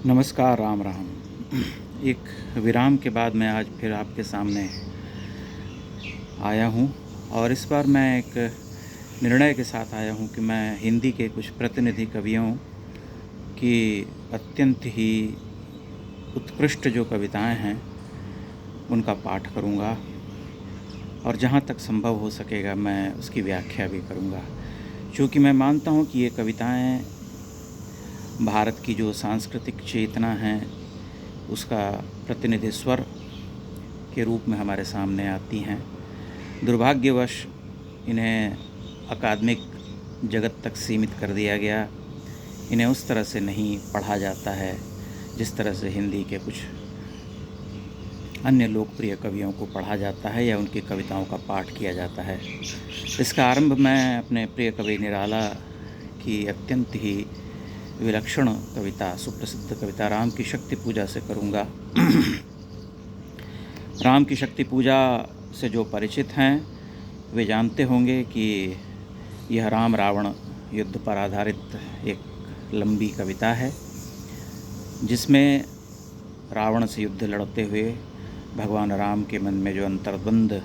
नमस्कार, राम राम। एक विराम के बाद मैं आज फिर आपके सामने आया हूँ और इस बार मैं एक निर्णय के साथ आया हूँ कि मैं हिंदी के कुछ प्रतिनिधि कवियों की अत्यंत ही उत्कृष्ट जो कविताएं हैं उनका पाठ करूँगा और जहाँ तक संभव हो सकेगा मैं उसकी व्याख्या भी करूँगा, क्योंकि मैं मानता हूँ कि ये कविताएं भारत की जो सांस्कृतिक चेतना है उसका प्रतिनिधि स्वर के रूप में हमारे सामने आती हैं। दुर्भाग्यवश इन्हें अकादमिक जगत तक सीमित कर दिया गया। इन्हें उस तरह से नहीं पढ़ा जाता है जिस तरह से हिंदी के कुछ अन्य लोकप्रिय कवियों को पढ़ा जाता है या उनकी कविताओं का पाठ किया जाता है। इसका आरंभ मैं अपने प्रिय कवि निराला की अत्यंत ही विलक्षण कविता, सुप्रसिद्ध कविता राम की शक्ति पूजा से करूँगा। राम की शक्ति पूजा से जो परिचित हैं वे जानते होंगे कि यह राम रावण युद्ध पर आधारित एक लंबी कविता है, जिसमें रावण से युद्ध लड़ते हुए भगवान राम के मन में जो अंतर्द्वंद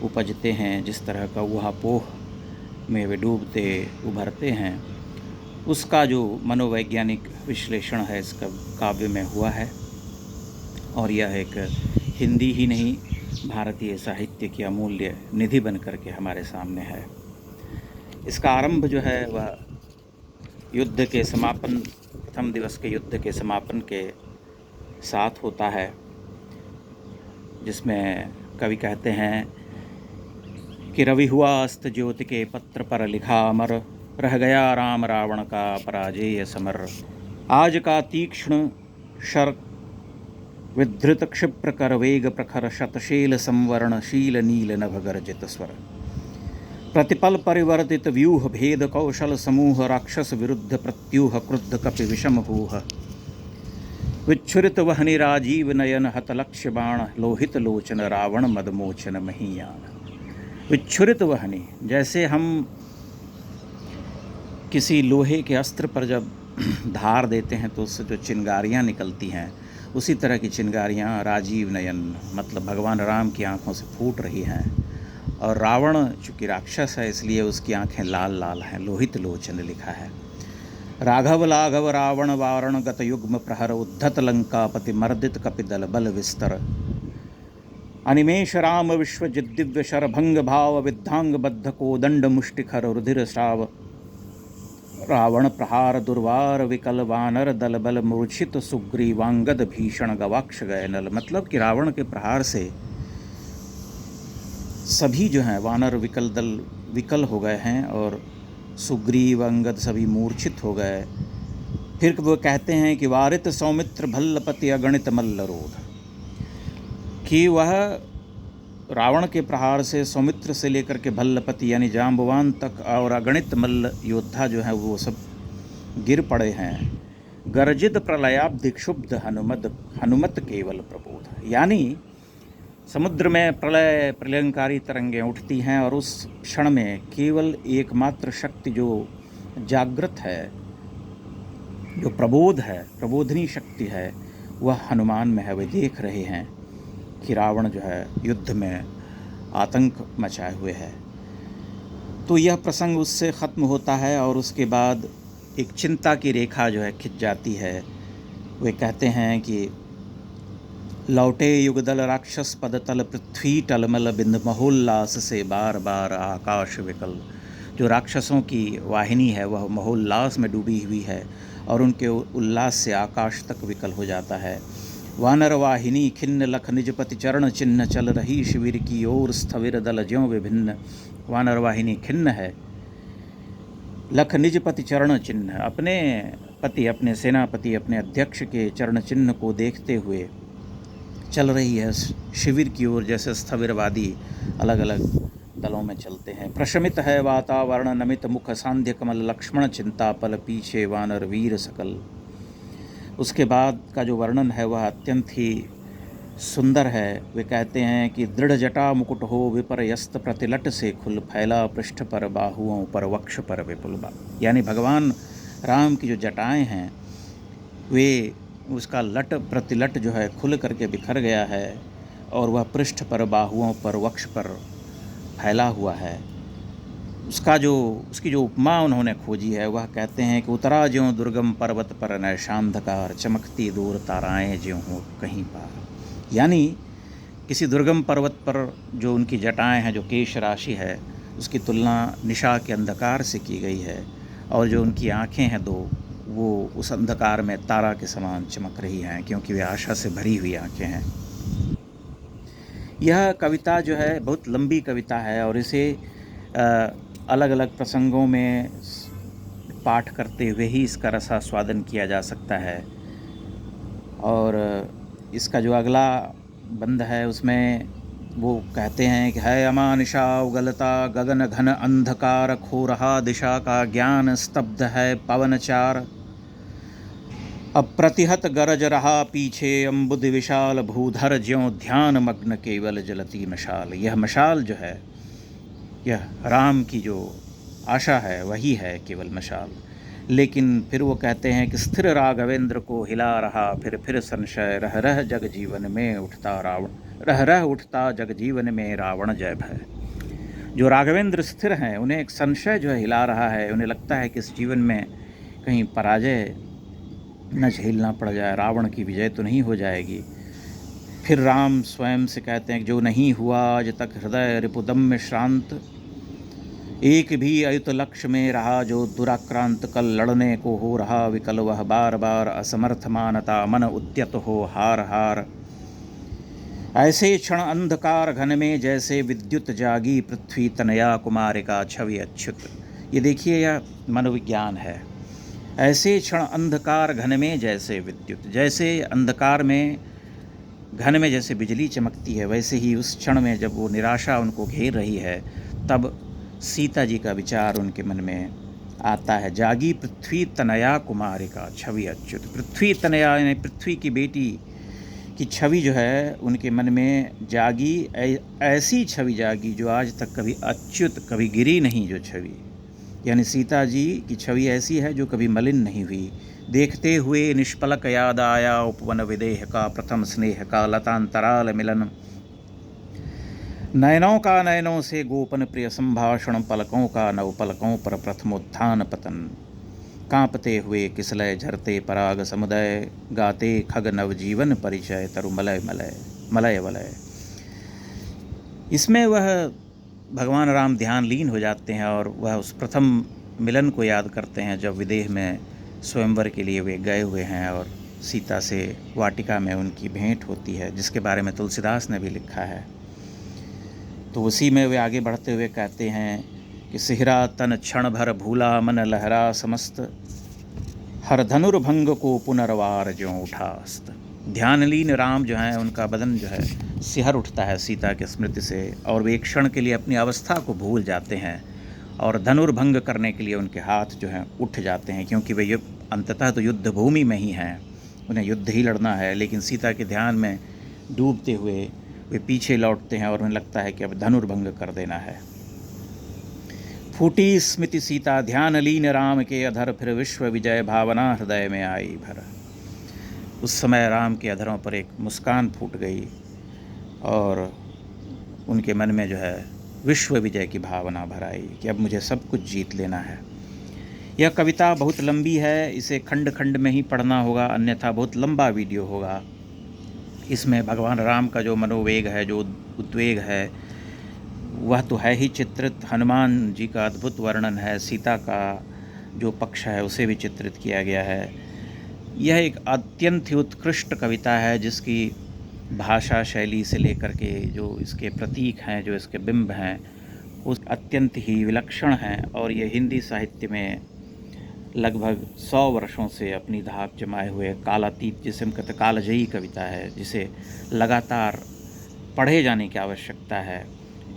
उपजते हैं, जिस तरह का ऊहापोह में वे डूबते उभरते हैं, उसका जो मनोवैज्ञानिक विश्लेषण है इस काव्य में हुआ है। और यह एक हिंदी ही नहीं, भारतीय साहित्य की अमूल्य निधि बन कर के हमारे सामने है। इसका आरंभ जो है वह युद्ध के समापन, प्रथम दिवस के युद्ध के समापन के साथ होता है, जिसमें कवि कहते हैं कि रवि हुआ अस्त ज्योति के पत्र पर लिखा अमर, रह गया राम रावण का पराजेय समर। आज का तीक्ष्ण शर विधृत क्षिप्र कर वेग प्रखर शतशेल संवरण शील नील नभ गर्जित स्वर। प्रतिपल परिवर्तित व्यूह भेद कौशल समूह राक्षस विरुद्ध प्रत्यूह क्रुद्ध कपि विषम भूह। विच्छुरित वहनि राजीव नयन हत लक्ष्य बाण लोहित लोचन रावण मदमोचन महीयान। विच्छुरित वहनि, जैसे हम किसी लोहे के अस्त्र पर जब धार देते हैं तो उससे जो चिंगारियाँ निकलती हैं, उसी तरह की चिंगारियाँ राजीव नयन मतलब भगवान राम की आँखों से फूट रही हैं। और रावण चूँकि राक्षस है इसलिए उसकी आँखें लाल लाल हैं, लोहित लोचन लिखा है। राघव लाघव रावण वारण गत युग्म प्रहर उद्धत लंका पति मर्दित कपिदल बल विस्तर। अनिमेष राम विश्व दिव्य शर भंग भाव विद्धांग बद्ध कोदंड मुष्टिखर रुधिर श्राव। रावण प्रहार दुर्वार विकल वानर दल बल मूर्छित सुग्रीवांगद भीषण गवाक्ष गए नल। मतलब कि रावण के प्रहार से सभी जो हैं वानर विकल दल विकल हो गए हैं और सुग्रीव अंगद सभी मूर्छित हो गए। फिर वो कहते हैं कि वारित सौमित्र भल्लपति अगणित मल्लरोध, कि वह रावण के प्रहार से सौमित्र से लेकर के भल्लपति यानी जाम्बवान तक और अगणित मल्ल योद्धा जो हैं वो सब गिर पड़े हैं। गर्जित प्रलयाब्धि क्षुब्ध हनुमत केवल प्रबोध, यानी समुद्र में प्रलयंकारी तरंगें उठती हैं और उस क्षण में केवल एकमात्र शक्ति जो जागृत है, जो प्रबोध है, प्रबोधनी शक्ति है, वह हनुमान में है। वे देख रहे हैं कि रावण जो है युद्ध में आतंक मचाए हुए है। तो यह प्रसंग उससे ख़त्म होता है और उसके बाद एक चिंता की रेखा जो है खिंच जाती है। वे कहते हैं कि लौटे युगदल राक्षस पदतल पृथ्वी टलमल बिंद महोल्लास से बार बार आकाश विकल। जो राक्षसों की वाहिनी है वह महोल्लास में डूबी हुई है और उनके उल्लास से आकाश तक विकल हो जाता है। वानर वाहिनी खिन्न लख निजपति चरण चिन्ह चल रही शिविर की ओर स्थविर दल ज्यों विभिन्न। वानर वाहिनी खिन्न है, लख निजपति चरण चिन्ह, अपने पति, अपने सेनापति, अपने अध्यक्ष के चरण चिन्ह को देखते हुए चल रही है शिविर की ओर, जैसे स्थविरवादी अलग अलग दलों में चलते हैं। प्रशमित है वातावरण नमित मुख सांध्य कमल लक्ष्मण चिंता पल पीछे वानर वीर सकल। उसके बाद का जो वर्णन है वह अत्यंत ही सुंदर है। वे कहते हैं कि दृढ़ जटा मुकुट हो विपर यस्त प्रतिलट से खुल, फैला पृष्ठ पर बाहुओं पर वक्ष पर विपुल बा। यानी भगवान राम की जो जटाएं हैं वे उसका लट प्रतिलट जो है खुल करके बिखर गया है और वह पृष्ठ पर, बाहुओं पर, वक्ष पर फैला हुआ है। उसकी जो उपमा उन्होंने खोजी है वह कहते हैं कि उतरा ज्यों दुर्गम पर्वत पर नैशांधकार, चमकती दूर ताराएं ज्यों हों कहीं पार। यानी किसी दुर्गम पर्वत पर जो उनकी जटाएं हैं, जो केश राशि है, उसकी तुलना निशा के अंधकार से की गई है, और जो उनकी आँखें हैं दो, वो उस अंधकार में तारा के समान चमक रही हैं, क्योंकि वे आशा से भरी हुई आँखें हैं। यह कविता जो है बहुत लंबी कविता है और इसे अलग अलग प्रसंगों में पाठ करते हुए ही इसका रसास्वादन किया जा सकता है। और इसका जो अगला बंद है उसमें वो कहते हैं कि है अमानिशा उगलता गगन घन अंधकार, खो रहा दिशा का ज्ञान, स्तब्ध है पवनचार, अप्रतिहत गरज रहा पीछे अम्बुद विशाल, भूधर ज्यों ध्यान मग्न केवल जलती मशाल। यह मशाल जो है, यह राम की जो आशा है वही है केवल मशाल। लेकिन फिर वो कहते हैं कि स्थिर राघवेंद्र को हिला रहा फिर संशय, रह रह जग जीवन में उठता रावण, रह रह उठता जग जीवन में रावण जय भय। जो राघवेंद्र स्थिर हैं उन्हें एक संशय जो है हिला रहा है, उन्हें लगता है कि इस जीवन में कहीं पराजय न झेलना पड़ जाए, रावण की विजय तो नहीं हो जाएगी। फिर राम स्वयं से कहते हैं कि जो नहीं हुआ आज तक हृदय रिपुदम में श्रांत, एक भी अयुत लक्ष्य में रहा जो दुराक्रांत, कल लड़ने को हो रहा विकल वह बार बार, असमर्थ मानता मन उद्यत हो हार हार। ऐसे क्षण अंधकार घन में जैसे विद्युत जागी, पृथ्वी तनया कुमारिका छवि अच्युत। ये देखिए यह मनोविज्ञान है। ऐसे क्षण अंधकार घन में जैसे विद्युत, जैसे अंधकार में घन में जैसे बिजली चमकती है, वैसे ही उस क्षण में जब वो निराशा उनको घेर रही है, तब सीता जी का विचार उनके मन में आता है। जागी पृथ्वी तनया कुमारिका छवि अच्युत। पृथ्वी तनया यानी पृथ्वी की बेटी की छवि जो है उनके मन में जागी, ऐसी छवि जागी जो आज तक कभी अच्युत, कभी गिरी नहीं जो छवि, यानी सीता जी की छवि ऐसी है जो कभी मलिन नहीं हुई। देखते हुए निष्पलक याद आया उपवन विदेह का, प्रथम स्नेह का लतांतराल मिलन, नयनों का नयनों से गोपन प्रिय संभाषण, पलकों का नव पलकों पर प्रथमोत्थान पतन, कांपते हुए किसलय झरते पराग समुदय, गाते खग नवजीवन परिचय तरु मलय मलय मलय वलय। इसमें वह भगवान राम ध्यान लीन हो जाते हैं और वह उस प्रथम मिलन को याद करते हैं जब विदेह में स्वयंवर के लिए वे गए हुए हैं और सीता से वाटिका में उनकी भेंट होती है, जिसके बारे में तुलसीदास ने भी लिखा है। तो उसी में वे आगे बढ़ते हुए कहते हैं कि सिहरा तन क्षण भर भूला मन लहरा समस्त, हर धनुर्भंग को पुनर्वार ज्यों उठास्त। ध्यानलीन राम जो हैं उनका बदन जो है सिहर उठता है सीता की स्मृति से, और वे एक क्षण के लिए अपनी अवस्था को भूल जाते हैं और धनुर्भंग करने के लिए उनके हाथ जो हैं उठ जाते हैं, क्योंकि वे अंततः तो युद्ध भूमि में ही हैं, उन्हें युद्ध ही लड़ना है। लेकिन सीता के ध्यान में डूबते हुए वे पीछे लौटते हैं और उन्हें लगता है कि अब धनुर्भंग कर देना है। फूटी स्मृति सीता ध्यानलीन राम के अधर, फिर विश्व विजय भावना हृदय में आई भर। उस समय राम के अधरों पर एक मुस्कान फूट गई और उनके मन में जो है विश्व विजय की भावना भर आई कि अब मुझे सब कुछ जीत लेना है। यह कविता बहुत लंबी है, इसे खंड खंड में ही पढ़ना होगा, अन्यथा बहुत लंबा वीडियो होगा। इसमें भगवान राम का जो मनोवेग है, जो उद्वेग है, वह तो है ही चित्रित। हनुमान जी का अद्भुत वर्णन है, सीता का जो पक्ष है उसे भी चित्रित किया गया है। यह एक अत्यंत ही उत्कृष्ट कविता है जिसकी भाषा शैली से लेकर के जो इसके प्रतीक हैं, जो इसके बिंब हैं, उस अत्यंत ही विलक्षण हैं। और ये हिंदी साहित्य में लगभग 100 वर्षों से अपनी धाक जमाए हुए कालातीत, जिसे हम कहते कालजयी कविता है, जिसे लगातार पढ़े जाने की आवश्यकता है।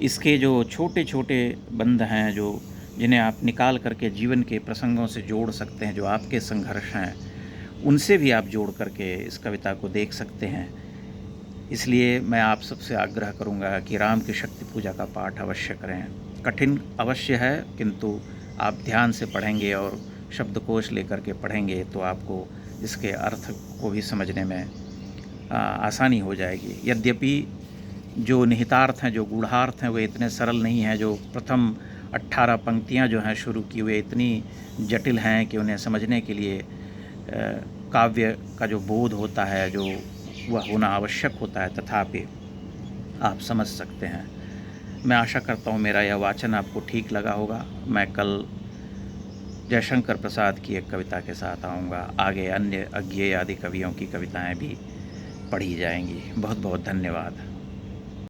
इसके जो छोटे छोटे बंद हैं, जो जिन्हें आप निकाल करके जीवन के प्रसंगों से जोड़ सकते हैं, जो आपके संघर्ष हैं उनसे भी आप जोड़ करके इस कविता को देख सकते हैं। इसलिए मैं आप सबसे आग्रह करूंगा कि राम की शक्ति पूजा का पाठ अवश्य करें। कठिन अवश्य है, किंतु आप ध्यान से पढ़ेंगे और शब्दकोश लेकर के पढ़ेंगे तो आपको इसके अर्थ को भी समझने में आसानी हो जाएगी। यद्यपि जो निहितार्थ हैं, जो गूढ़ार्थ हैं, वे इतने सरल नहीं हैं। जो प्रथम 18 पंक्तियाँ जो हैं शुरू की, वे इतनी जटिल हैं कि उन्हें समझने के लिए काव्य का जो बोध होता है, जो वह होना आवश्यक होता है, तथापि आप समझ सकते हैं। मैं आशा करता हूँ मेरा यह वाचन आपको ठीक लगा होगा। मैं कल जयशंकर प्रसाद की एक कविता के साथ आऊँगा। आगे अन्य अज्ञेय आदि कवियों की कविताएं भी पढ़ी जाएंगी। बहुत बहुत धन्यवाद।